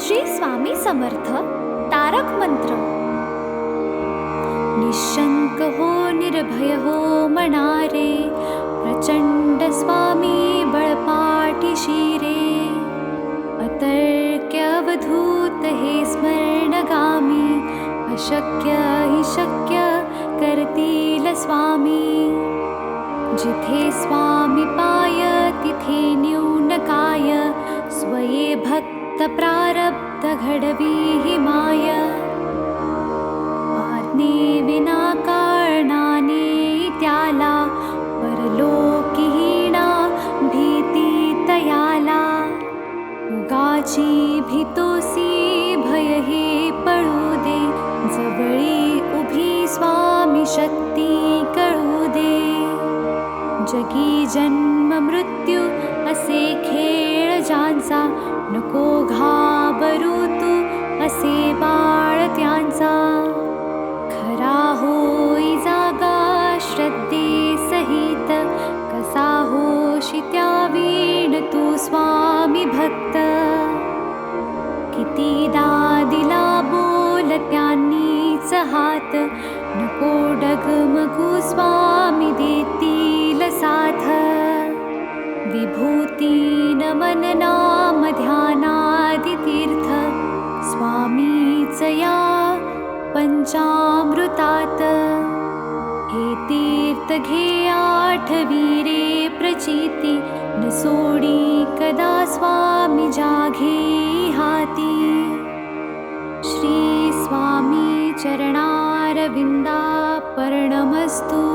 श्री स्वामी समर्थ तारक मंत्र. निशंक हो निर्भय हो मनारे, प्रचंड स्वामी बळपाठी शिरे. अतर्क्य अवधूत हे स्मरणगामी, अशक्य हि शक्य करतील स्वामी. जिथे स्वामी पाय तिथे न्यून काय, स्वये भक्त प्रारब्ध घडवी हि माय. आज्ञे विना कारणाने त्याला, परलोकीहीणा भीती तयाला. उगाची भीतोसी भय हे पळू दे, जवळी उभी स्वामी शक्ती कळू दे. जगी जन्म मृत्यू असे खेळ ज्यांचा, नको घाबरू तू असे बाळ त्यांचा. खरा होई जागा श्रद्धे सहित, कसा होशी त्या वीण तू स्वामी भक्त. कितीदा दिला बोल त्यांनीच हात, नको डगमगू स्वामी देतील साथ. विभूती नमन नाम ध्यानादि तीर्थ, स्वामीच या पंचामृतात. हे तीर्थ घे आठवी रे प्रचिती, न सोडी कदा स्वामी जाघे हाती. श्री स्वामी चरणारविंदा पर्णमस्तु.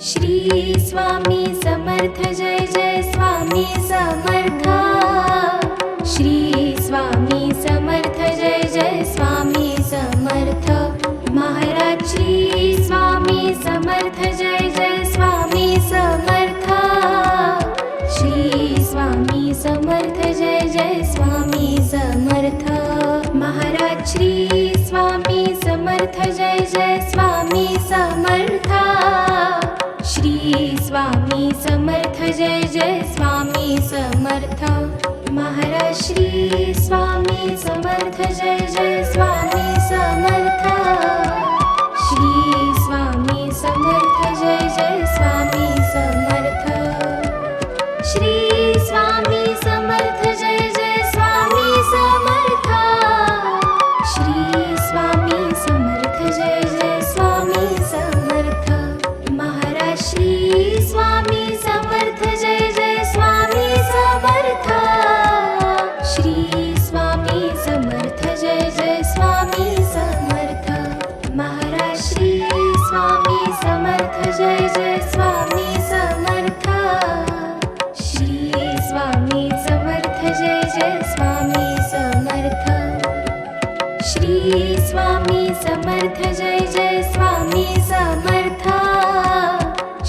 श्री स्वामी समर्थ जय जय स्वामी समर्थ. श्री स्वामी समर्थ जय जय स्वामी समर्थ. महाराज श्री स्वामी समर्थ जय जय स्वामी समर्थ. श्री स्वामी समर्थ जय जय स्वामी समर्थ. महाराज श्री स्वामी समर्थ जय जय स्वामी समर्थ. श्री स्वामी समर्थ जय जय स्वामी समर्थ. महाराज श्री स्वामी समर्थ जय जय स्वामी समर्थ. श्री स्वामी समर्थ जय जय स्वामी समर्थ. श्री स्वामी समर्थ जय जय स्वामी समर्थ. श्री स्वामी समर्थ जय जय स्वामी समर्थ. महाराज श्री स्वामी समर्थ जय जय स्वामी समर्थ. श्री स्वामी समर्थ जय जय स्वामी समर्थ. महाराज श्री स्वामी समर्थ जय जय स्वामी समर्थ. श्री स्वामी समर्थ जय जय स्वामी समर्थ. श्री स्वामी समर्थ जय जय स्वामी समर्थ.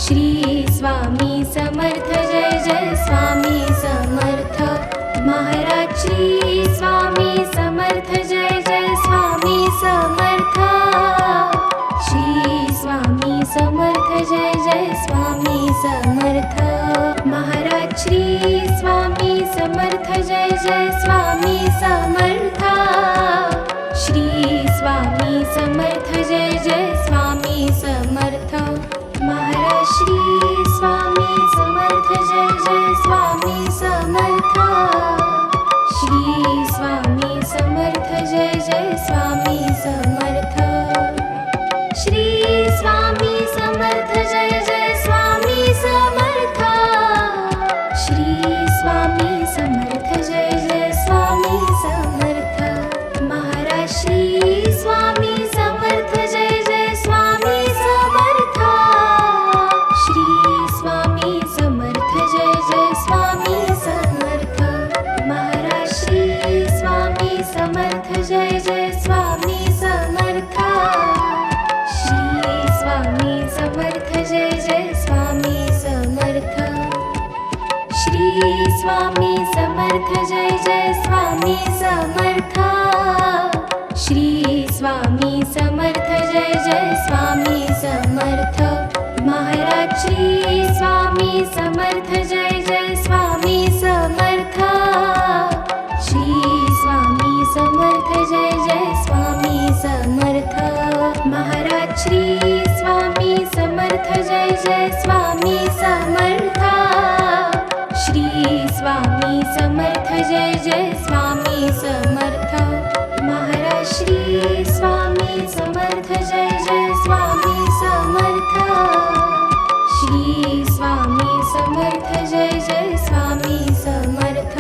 श्री स्वामी समर्थ जय जय स्वामी समर्थ. महाराज श्री स्वामी समर्थ जय जय स्वामी समर्थ. श्री स्वामी समर्थ जय जय स्वामी समर्थ. महाराज श्री स्वामी समर्थ जय जय स्वामी समर्थ. श्री स्वामी समर्थ जय जय स्वामी समर्थ. महाराज श्री स्वामी समर्थ जय जय स्वामी समर्थ. श्री स्वामी समर्थ जय जय स्वामी समर्थ. श्री स्वामी समर्थ जय जय स्वामी समर्थ. श्री स्वामी समर्थ जय जय स्वामी समर्थ. महाराज श्री स्वामी समर्थ जय जय स्वामी समर्थ. समर्थ जय जय स्वामी समर्थ श्री स्वामी समर्थ जय जय स्वामी समर्थ श्री स्वामी समर्थ जय जय स्वामी समर्थ महाराज श्री स्वामी समर्थ जय जय स्वामी समर्थ श्री स्वामी समर्थ जय जय स्वामी समर्थ महाराज श्री स्वामी समर्थ जय जय स्वामी समर्थ श्री स्वामी समर्थ जय जय स्वामी समर्थ महाराज श्री स्वामी समर्थ जय जय स्वामी समर्थ श्री स्वामी समर्थ जय जय स्वामी समर्थ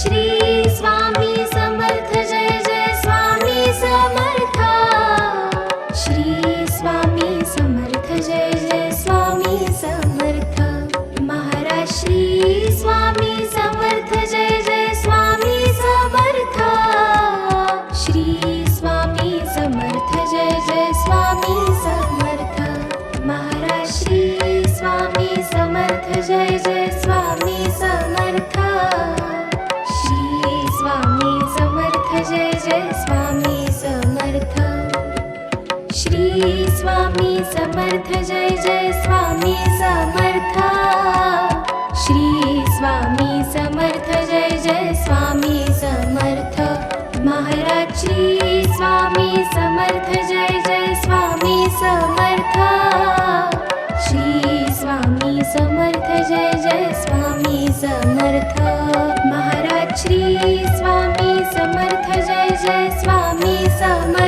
श्री स्वामी समर्थ जय जय स्वामी समर्थ श्री स्वामी समर्थ जय जय स्वामी समर्थ महाराज श्री स्वामी समर्थ जय जय स्वामी समर्थ श्री स्वामी समर्थ जय जय स्वामी समर्थ महाराज श्री स्वामी समर्थ जय जय स्वामी समर्थ श्री स्वामी समर्थ जय जय स्वामी समर्थ श्री स्वामी समर्थ जय जय स्वामी समर्थ श्री स्वामी समर्थ जय जय स्वामी समर्थ महाराज श्री स्वामी समर्थ जय जय स्वामी समर्थ श्री स्वामी समर्थ जय जय स्वामी समर्थ महाराज श्री स्वामी समर्थ जय जय स्वामी समर्थ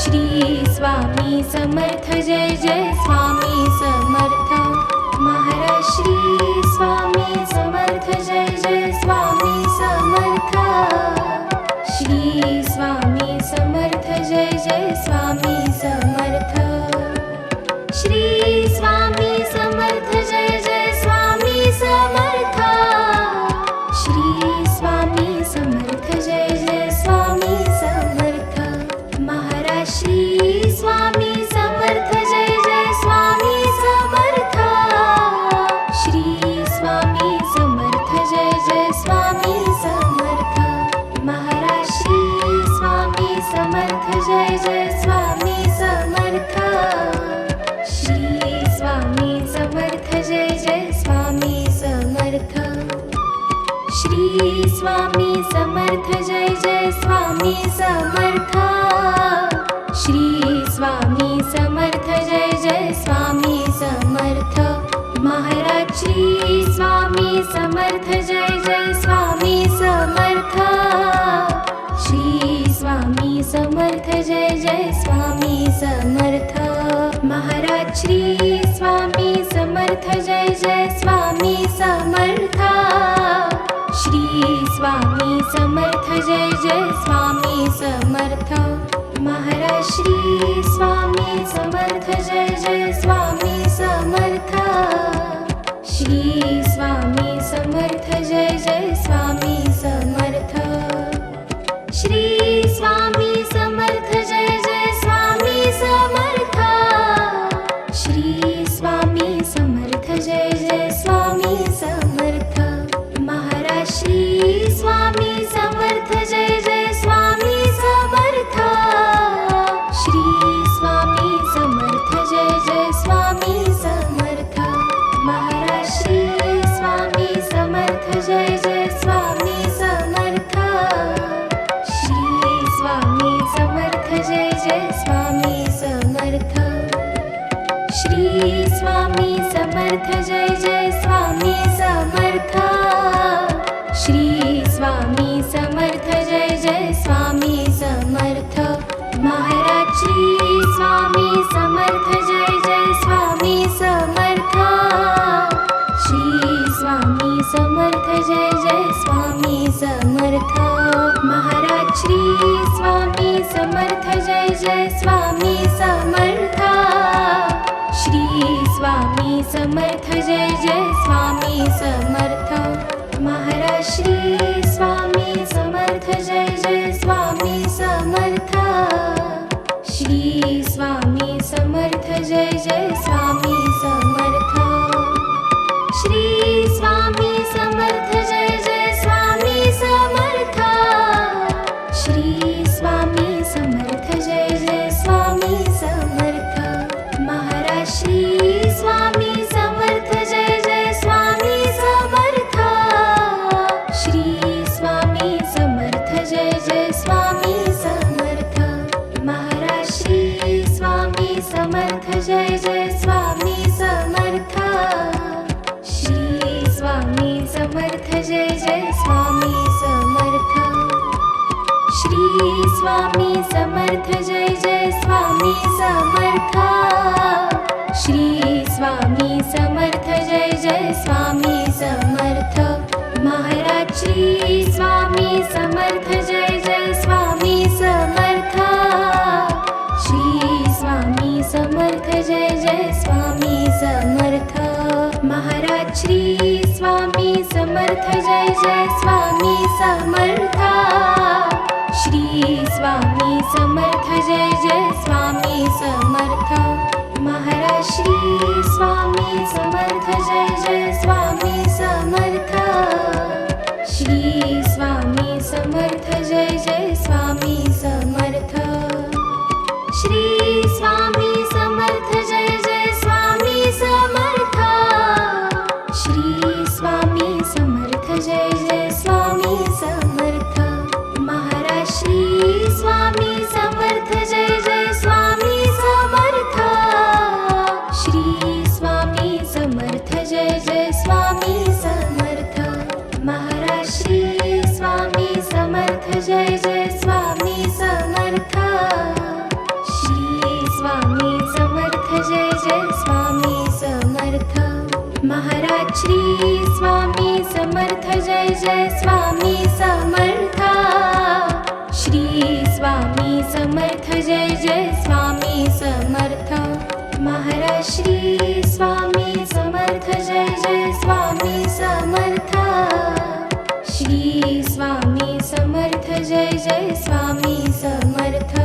श्री स्वामी समर्थ जय जय स्वामी समर्थ महाराज श्री स्वामी समर्थ जय जय स्वामी समर्थ श्री स्वामी समर्थ जय जय स्वामी समर्थ श्री स्वामी समर्थ जय जय स्वामी समर्थ श्री स्वामी समर्थ जय जय स्वामी समर्थ महाराज श्री स्वामी समर्थ जय जय स्वामी समर्थ श्री स्वामी समर्थ जय जय स्वामी समर्थ महाराज श्री स्वामी समर्थ जय जय स्वामी समर्थ श्री स्वामी समर्थ जय जय स्वामी समर्थ श्री स्वामी समर्थ जय जय स्वामी समर्थ श्री स्वामी समर्थ जय जय स्वामी समर्थ महाराज श्री स्वामी समर्थ जय जय स्वामी समर्थ श्री स्वामी समर्थ जय जय स्वामी समर्थ महाराज श्री स्वामी समर्थ जय जय स्वामी समर्थ श्री स्वामी समर्थ जय जय स्वामी समर्थ महाराज श्री स्वामी समर्थ जय जय स्वामी समर्थ श्री स्वामी समर्थ जय जय स्वामी समर्थ श्री स्वामी समर्थ जय जय स्वामी समर्थ श्री स्वामी समर्थ जय जय स्वामी समर्थ महाराज श्री स्वामी समर्थ जय जय स्वामी समर्थ श्री स्वामी समर्थ जय जय स्वामी समर्थ महाराज श्री स्वामी समर्थ जय जय स्वामी समर्थ श्री स्वामी समर्थ जय जय स्वामी समर्थ श्री स्वामी समर्थ जय जय स्वामी समर्थ श्री स्वामी समर्थ जय जय स्वामी समर्थ महाराज श्री स्वामी समर्थ जय जय स्वामी समर्थ श्री स्वामी समर्थ जय जय स्वामी समर्थ महाराज श्री स्वामी समर्थ जय जय स्वामी समर्थ श्री स्वामी समर्थ जय जय स्वामी समर्थ महाराज श्री स्वामी समर्थ जय जय स्वामी समर्थ श्री स्वामी समर्थ जय जय स्वामी समर्थ श्री स्वामी समर्थ जय जय स्वामी समर्थ श्री स्वामी समर्थ जय जय स्वामी समर्थ महाराज श्री स्वामी समर्थ जय जय स्वामी समर्थ श्री स्वामी समर्थ जय जय स्वामी समर्थ महाराज श्री स्वामी समर्थ जय जय स्वामी समर्थ श्री स्वामी समर्थ जय जय स्वामी समर्थ श्री स्वामी समर्थ जय जय स्वामी समर्थ श्री स्वामी समर्थ जय जय स्वामी समर्थ महाराज श्री स्वामी समर्थ जय जय स्वामी समर्थ श्री स्वामी समर्थ जय जय स्वामी समर्थ महाराज श्री स्वामी समर्थ जय जय स्वामी समर्थ श्री स्वामी समर्थ जय जय स्वामी समर्थ महाराज श्री स्वामी समर्थ जय जय स्वामी समर्थ श्री स्वामी समर्थ जय जय स्वामी समर्थ श्री स्वामी समर्थ जय जय स्वामी समर्थ श्री स्वामी समर्थ जय जय स्वामी समर्थ महाराज श्री स्वामी समर्थ जय जय स्वामी समर्थ श्री स्वामी समर्थ जय जय स्वामी समर्थ महाराज श्री स्वामी समर्थ जय जय स्वामी समर्थ श्री स्वामी समर्थ जय जय स्वामी समर्थ महाराज श्री स्वामी समर्थ जय जय स्वामी समर्थ श्री स्वामी समर्थ जय जय स्वामी समर्थ महाराज श्री स्वामी समर्थ जय जय स्वामी समर्थ श्री स्वामी समर्थ जय जय स्वामी समर्थ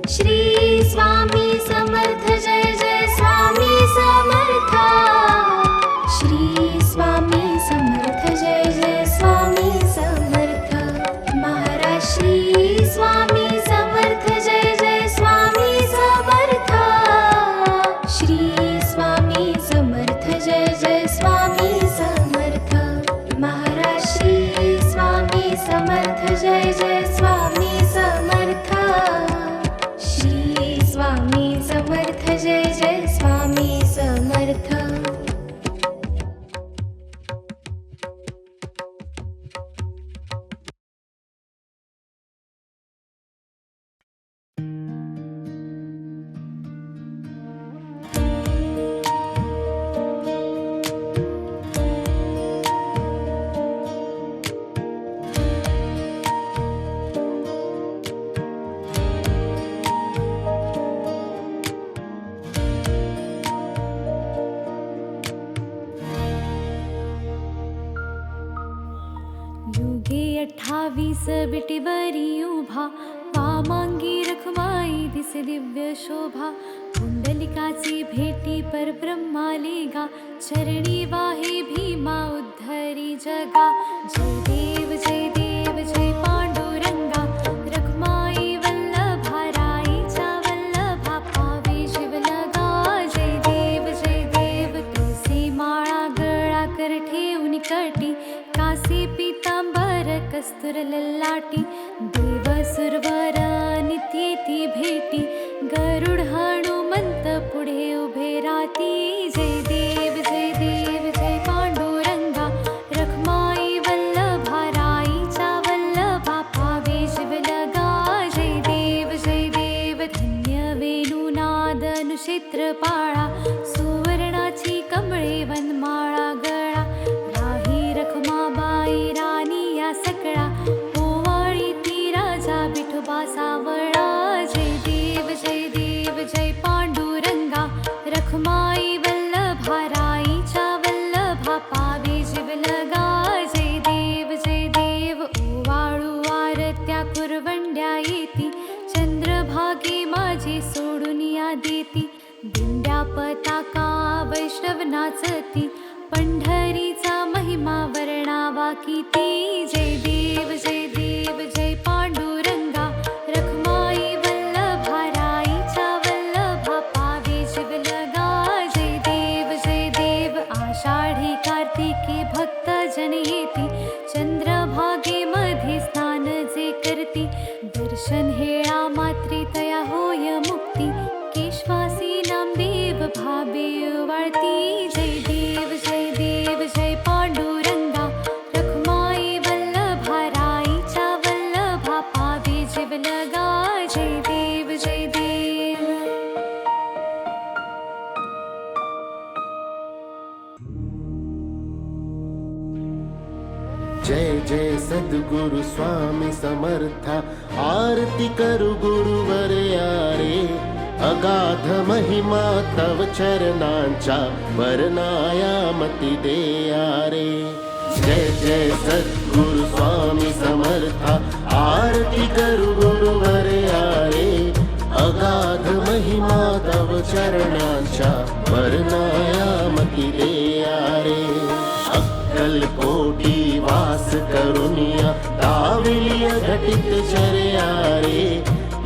श्री स्वामी समर्थ जय जय स्वामी समर्थ श्री स्वामी समर्थ जय जय स्वामी समर्थ महाराज श्री स्वामी समर्थ जय जय स्वामी समर्थ श्री स्वामी समर्थ जय जय स्वामी समर्थ महाराज श्री स्वामी समर्थ जय जय स्वामी समर्थ श्री स्वामी समर्थ जय जय स्वामी समर्थ युगे 28 बिटीवरी उभा वामांगी रखमाई दिसे दिव्य शोभा कुंडलिकाची भेटी परब्रह्माले गा चरणी वाहे भीमा उद्धरी जगा जय देव जय पांडुरंगा रखमाई वल्लभा राईच्या वल्लभा पावे शिवलगा जय देव तुळसी माळा गळा कर ठेवून कटी कासे पीतांबर कस्तुर ललाटी देव सुरवर नित्येती भेटी गरुड हनुमंत पुढे उभे राती जय देव जय पांडुरंगा रखमाई वल्लभा राईच्या वल्लभा पावे शिवलगा जय देव धन्य वेणुनाद अनुक्षेत्र पाळा सुवर्णाची कमळे वनमाळा गळा राही रखमाबाई राणी या सकळा ओवाळी ती राजा विठोबा सावळा जय देव जय पांडुरंगा रखमाई वल्लभा राईच्या वल्लभा पावे शिवलगा जय देव ओवाळू आरत्या कुरवंड्या येती चंद्रभागी देती. दिंड्या पताका वैष्णव नाचती, पंढरीचा महिमा वर्णावा किती. जय देव जय देव जय पांडुरंगा, रखमाई वल्लभा राईच्या वल्लभा, पावे जीवलगा. जय देव आषाढी कार्तिकी भक्त जन येती, चंद्रभागेमध्ये स्नान जे करती. दर्शन हेळा मात्री तया होय मुक्ती, केशवासी नामदेव भावे वाळती. जय देव जय पांडुरंगा, रखमाई वल्लभा राईच्या वल्लभा, पावे जीवलगा. जय देव जय देव. जय जय सद्गुरु स्वामी समर्था, आरती करु गुरुवर यारे. अगाध महिमा तव चरणांच्या, वर्णायामती देयारे. जय जय सद्गुरु स्वामी समर्था, आरती करु गुरुवर यारे. अगाध महिमा तव चरणांच्या, वर्णायामती देयारे. अक्कलकोटी वास करुनिया, दाविलिय घटित चर्यारे.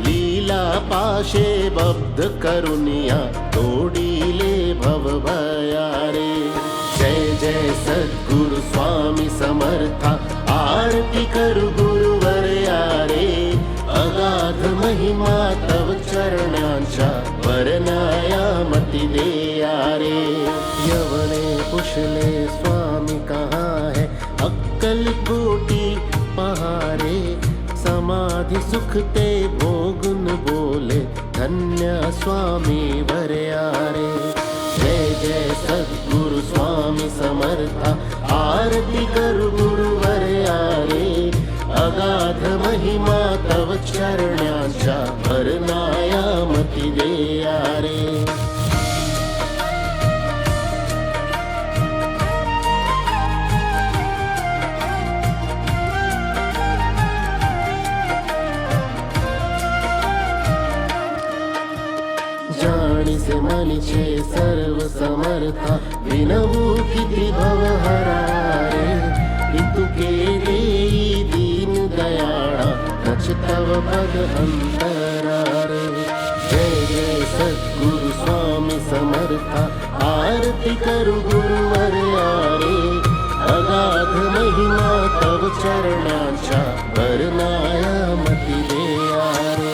लीला पाशे बब्ध करुनिया, तोडीले भव भयारे. जय जय सद्गुरु स्वामी समर्था, आरती करु गुरुवर यारे. अगाध महिमा तव चरणांच्या, वर्णायामती देयारे. यवने पुछले स्वामी कहाँ है, अक्कल कोटी पहारे. समाधि सुख ते भोगुन बोले, धन्य स्वामी वरयारे. जय जय सद्गुरु स्वामी समर्था, आरती करु गुरुवर यारे. अगाध महिमा तव चरणांच्या, वर्णायामती देयारे. जाणीसे मनीचे सर्व समर्था, विनवू किती भवहरारे. इतुके देई दीन दयाळा, नच तव पद अंतरारे. जय जय सद्गुरु स्वामी समर्था, आरती करु गुरुवर यारे. अगाध महिमा तव चरणांच्या, वर्णायामती देयारे.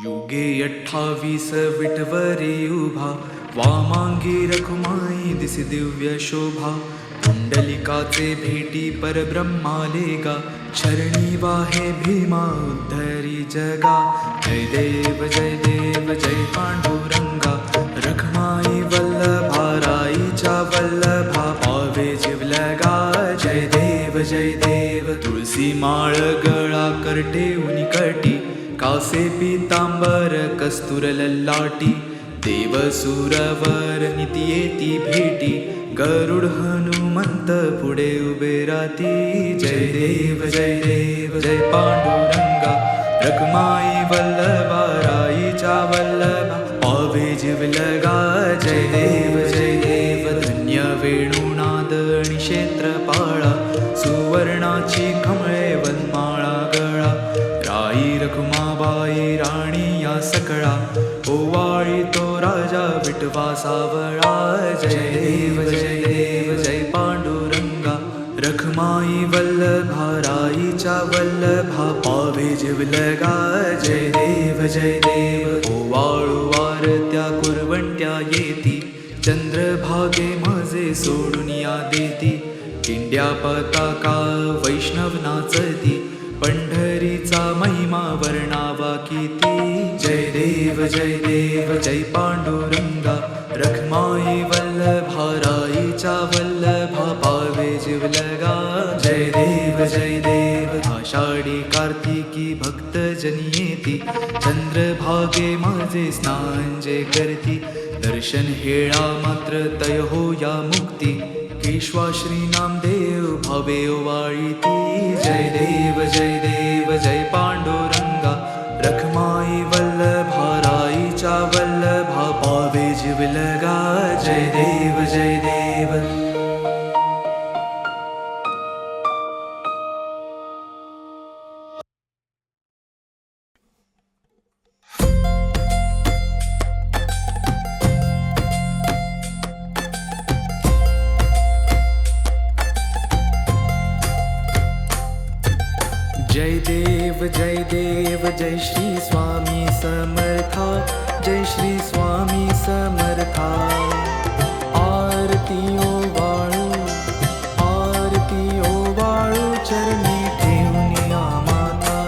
युगे 28 विटवरी उभा, वामांगी रखुमाई दिसी दिव्य शोभा. पुंडलिकाचे भेटी परब्रह्मालेगा, चरणी वाहे भीमा उद्धरी जगा. जय देव जय पांडुरंगा, रखमाई वल्लभा राईच्या वल्लभा, पावे जीवलगा. जय देव तुळसी माळ गळा करटे उनिकटी, कासे पीतांबर कस्तूर ललाटी. देव सुरवर निती येती भेटी, गरुड हनुमंत पुढे उभे राती. जय देव जय पांडुरंगा, रखमाई वल्लभा राईच्या वल्लभा, पावे जीवलगा. जय देव धन्य वेणुनाद आणि क्षेत्रपाळा, सुवर्णाची कमळे वनमाळा गळा. राई रखुमाबाई राणी या सकळा, ओवाळी तो राजा विठवा सावळा. जय देव जय पांडुरंगा, रखमाई वल्लभा राईच्या वल्लभा, पावे जीवलगा. जय देव ओवाळू वारत्या कुरवंट्या येती, चंद्रभागे माझे सोडून या देती. किंड्या पताका वैष्णव नाचती, पंढरीचा महिमा वर्णावा किती. जय देव जय पांडुरंगा रखमाई वल्लभा राईचा वल्लभा पावे जीवलगा जय देव आषाढी कार्तिकी भक्त जनी येती चंद्रभागे माझे स्नान जे करती दर्शन हेळा मात्र तय हो या मुक्ती केशवा श्री नामदेव भावे वाळीती जय देव जय पांडुरंगा रखमाई वल्लभा राईचा वल्लभा पावे जीवलगा जय देव जय देव जय श्री स्वामी समर्था जय श्री स्वामी समर्था आरती ओ वाळू चरणी ठेवून माता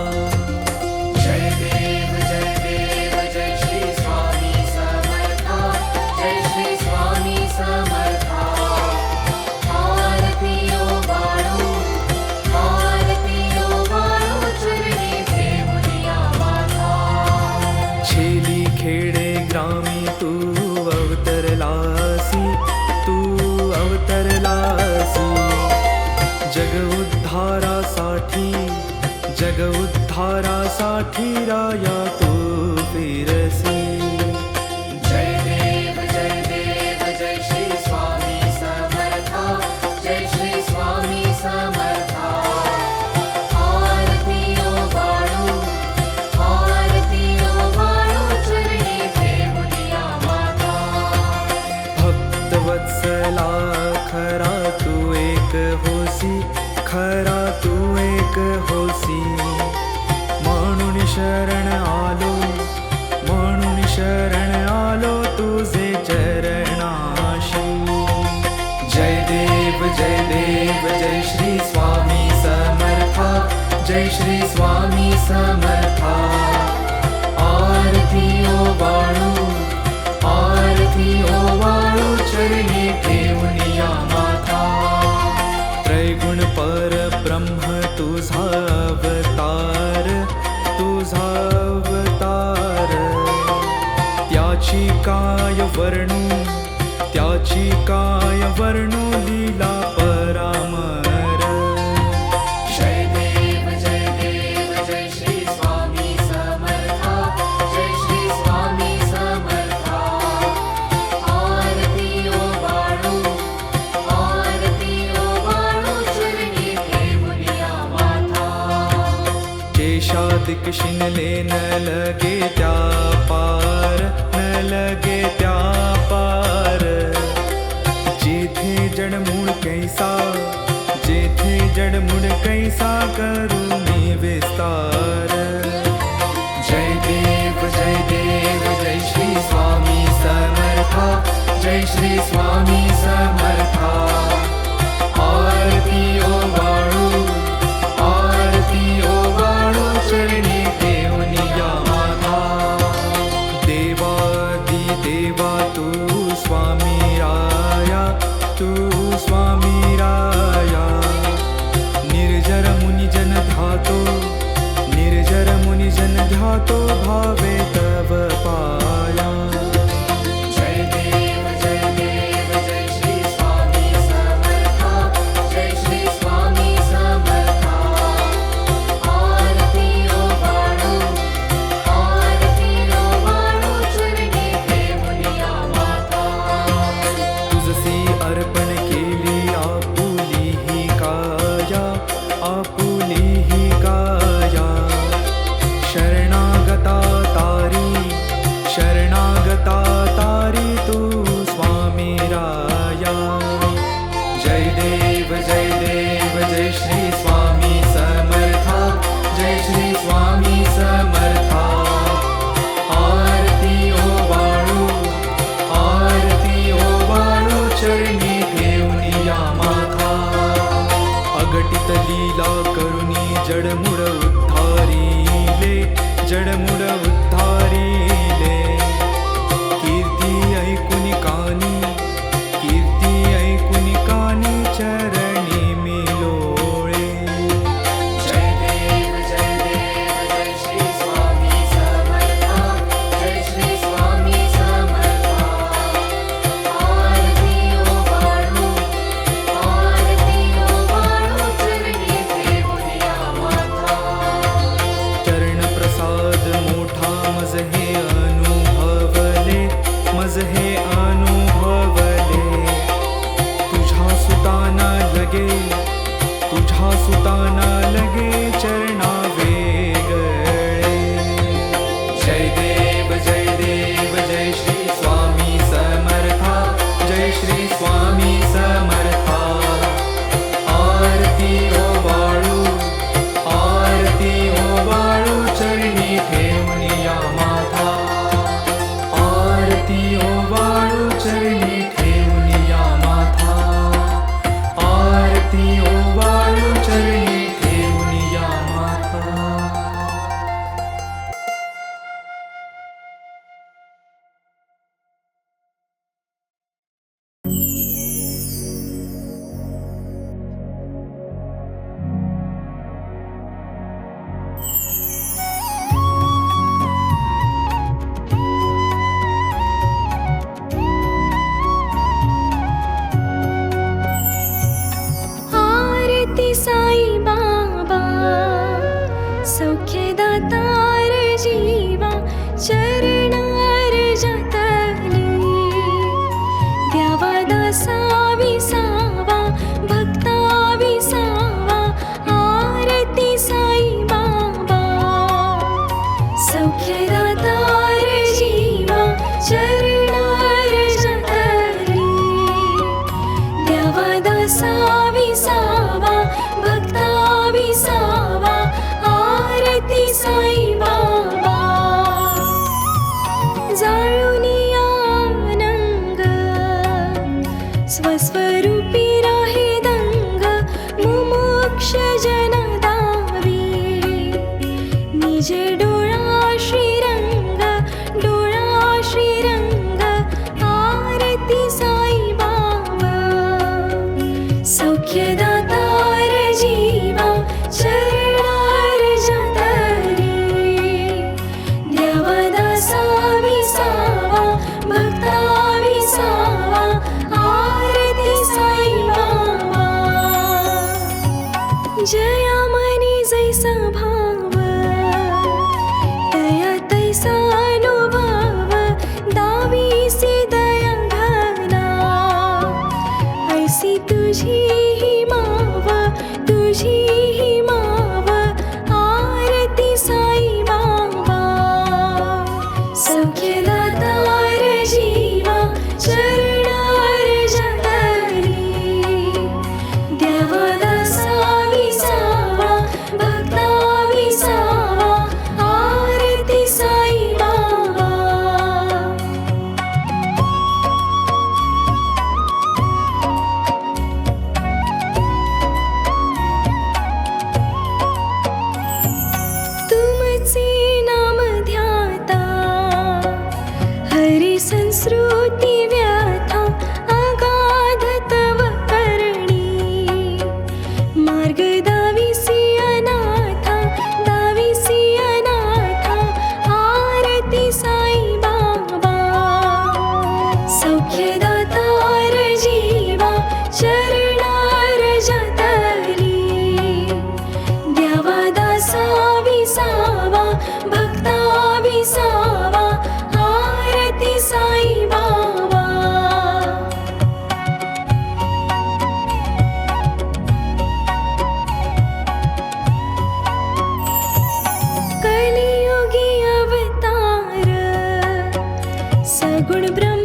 जय देव जय श्री स्वामी समर्था जय श्री स्वामी समर्था आरती ओ वाळू चरणी ठेवूया माता छेली खेडे ग्रामी तू अवतरलासी जग उद्धारासाठी राया तू फिरसी जय देव जय श्री स्वामी समर्था जय श्री स्वामी समर्था आरती ओ वाळू चरणी ठेवूया माता भक्तवत्सला खरा तू एक होसी म्हणून शरण आलो तुझे चरणाशी जय देव जय श्री स्वामी समर्था जय श्री स्वामी समर्था आरती ओ वाळू चरणी ठेवूया माता त्रैगुण परब्रह्म तुझा अवतार त्याची काय वर्णू लीला परामर जय देव जय श्री स्वामी समर्था जय श्री स्वामी समर्था आरती ओ वाळू चरणी ठेवूया माता केशादिक शिनले न लगे त्या पार जेथे जडमूळ कैसा करू मी विस्तार जय देव जय श्री स्वामी समर्था जय श्री स्वामी समर्था आरती ओ वाळू चरणी ठेवूया माता देवा तू स्वामी राया निर्जर मुनि जन ध्यातो भावे तव पाया जय देव जय श्री स्वामी समर्था जय श्री स्वामी समर्था आरती ओ वाळू चरणी ठेवूया माता तुझसी अर्पण दाविसी दया घना, ऐसी तुझी ही माव, तुझी ही माव, आरती साई बाबा. सौख्यदातार जीवा चरणार जगली, द्यावा दासा विसावा, भक्ता विसावा, आरती साई बाबा. तुमचे नाम ध्याता, हरी संस्कृती व्याथा, अगाध तव करणी. मार्ग दाविसी अनाथा, दाविसी अनाथा, आरती साई बाबा. सौख्यदातार जीवा चरणार जतली, द्यावा दासा विसावा, भक्ता विसावा, आरती साई बाबा. कलियुगी अवतार, सगुण ब्रह्म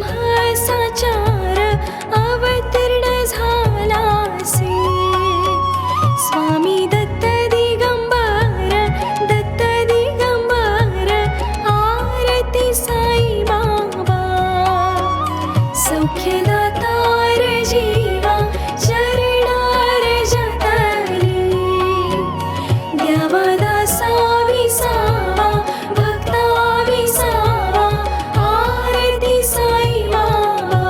साचार, अवतीर्ण झालासे. स्वामी दत्त दिगंबर, दत्त दिगंबर, आरती साई बाबा. सौख्यदातार जीवा चरणार जतली, द्यावा दासा विसावा, भक्ता विसावा, आरती साई बाबा.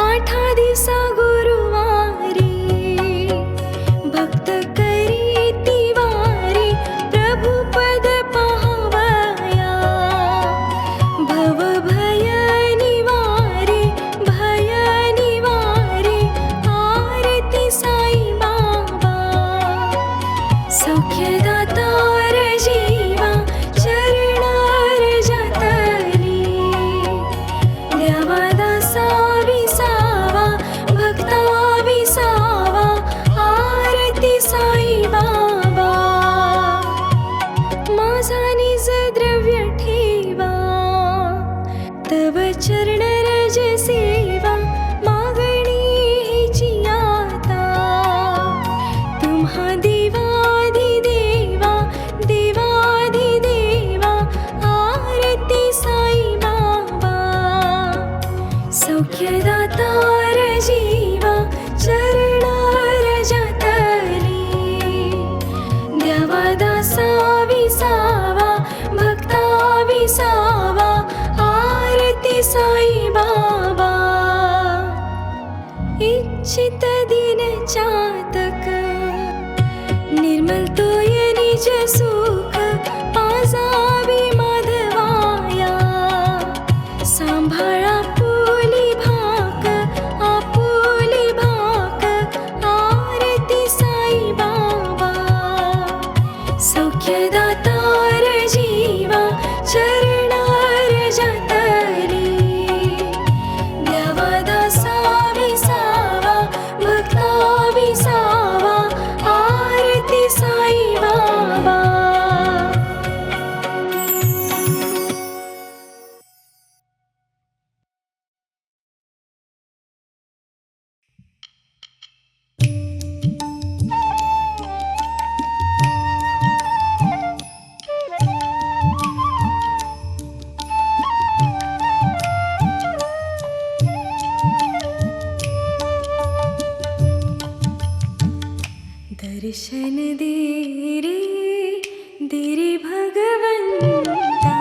आठा दिवसा गुरुवारी, भक्त करी तिवारी, प्रभु पद पाहावया. भव भय निवारी, भय निवारी, आरती साई बाबा. सौख्यदातार जीवा चरणार जतली, द्यावा दासा विसावा, भक्ता विसावा, आरती साई बाबा. माझा निज द्रव्य ठेवा, तव चरण रज सेवा, मागणी हिची आता. तुम्हा देवाधिदेवा, देवाधिदेवा, आरती साई बाबा. सौख्यदातार जीवा चरणार जतली, द्यावा दासा विसावा, भक्ता विसावा, आरती साई बाबा. इच्छित दिन चातक, निर्मल तोय निज सुख, पाजावी माधवाया. सांभाळा आपुली भाक, आपुली भाक, आरती साई बाबा. सौख्यदातार जीवा चरणार जतली, द्यावा दासा विसावा, भक्ता विसावा, आरती साई बाबा. दर्शन दे रे भगवंता.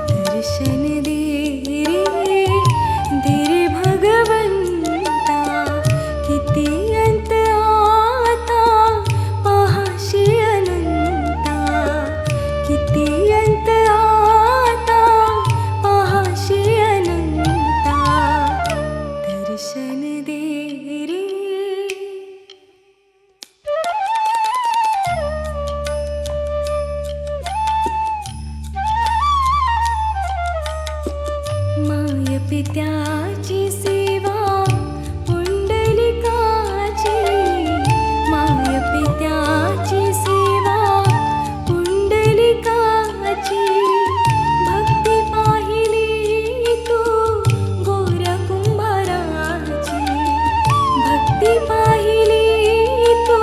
दर्शन दे रे भगवंता. किती अंत आता पाहाशी अनंता. किती अंत आता पाहाशी अनंता. दर्शन दे रे. माय पित्याची सेवा पुंडलिकाची, माय पित्याची सेवा पुंडलिकाची, भक्ती पाहिली तू गोऱ्या कुंभाराची, भक्ती पाहिली तू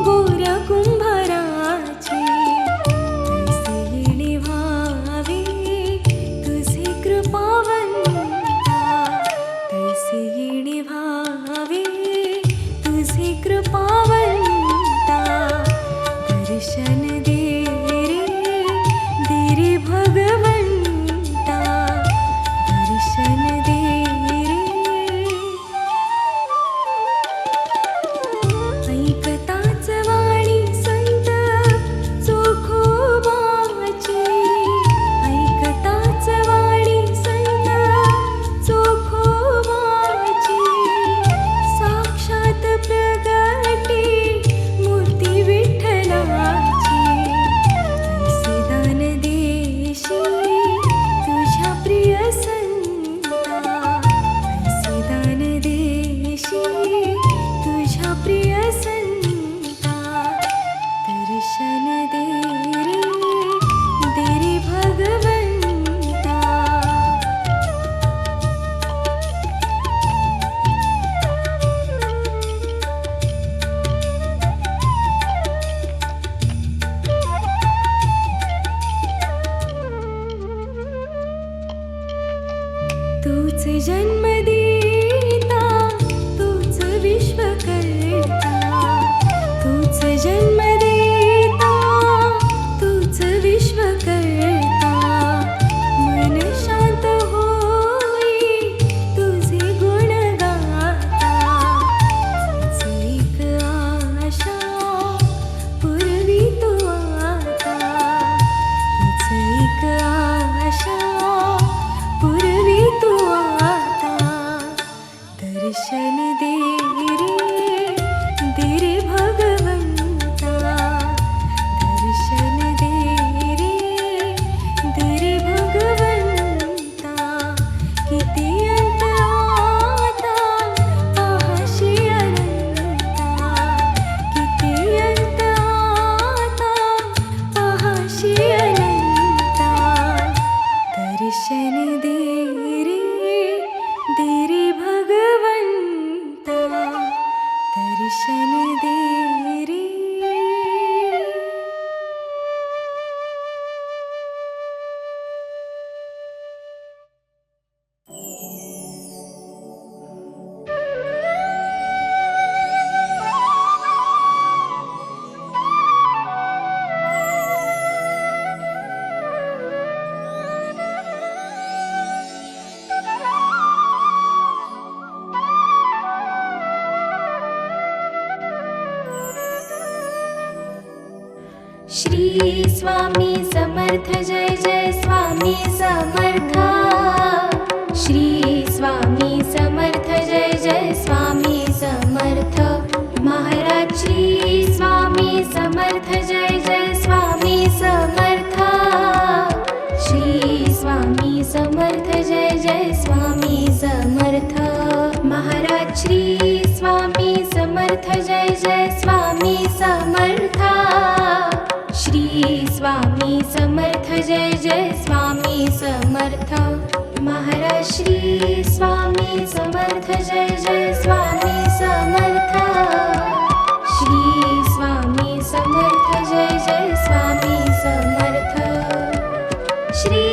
गोऱ्या कुंभाराची, तैसे येणे व्हावे तुझे कृपावंता, तैसे येणे व्हावे तुझे कृपावंता, दर्शन दे रे भगवंता, दर्शन दे रे. ऐकताच वाणी संत चोखोबाची, ऐकताच वाणी संत चोखोबाची, साक्षात प्रगटे मूर्ती विठ्ठलाची, तैसे दान देशी तुझ्या प्रिय संता, तैसे दान देशी तुझ्या प्रिय संता, दर्शन दे रे भगवंता. तूच जन्म देता, तूच विश्व करता, तूच जन्म देता, तूच विश्व करता, मन शांत होई तुझे गुण गाता, हीच एक आशा पूर्वी तू आता, हीच एक आशा पूर्वी तू आता, दर्शन दे रे भगवंता, दर्शन दे रे भगवंता. किती अंत आता पाहाशी अनंता, किती अंत आता पाहाशी अनंता, दर्शन दे रे भगवंता, दर्शन दे रे. श्री स्वामी समर्थ जय जय स्वामी समर्थ, श्री स्वामी समर्थ जय जय स्वामी समर्थ, महाराज श्री स्वामी समर्थ जय जय स्वामी समर्थ, श्री स्वामी समर्थ जय जय स्वामी समर्थ, महाराज श्री स्वामी समर्थ जय जय स्वामी समर्थ, श्री स्वामी समर्थ जय जय स्वामी समर्थ, महाराज श्री स्वामी समर्थ जय जय स्वामी समर्थ, श्री स्वामी समर्थ जय जय स्वामी समर्थ, श्री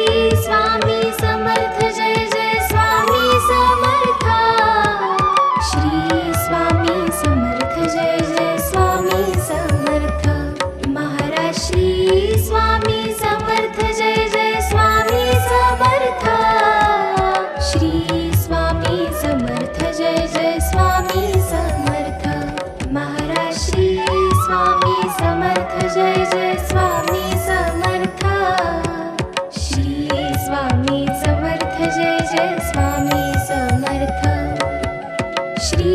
स्वामी समर्थ जय जय स्वामी समर्थ, श्री स्वामी समर्थ जय जय स्वामी समर्थ, महाराज श्री स्वामी समर्थ जय जय स्वामी समर्थ, श्री स्वामी समर्थ जय जय स्वामी समर्थ, महाराज श्री स्वामी समर्थ जय जय स्वामी समर्थ, श्री स्वामी समर्थ जय जय स्वामी समर्थ, श्री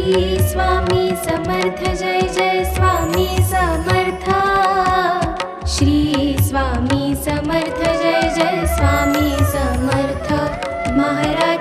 स्वामी समर्थ जय जय स्वामी समर्थ, श्री स्वामी समर्थ जय जय स्वामी समर्थ, महाराज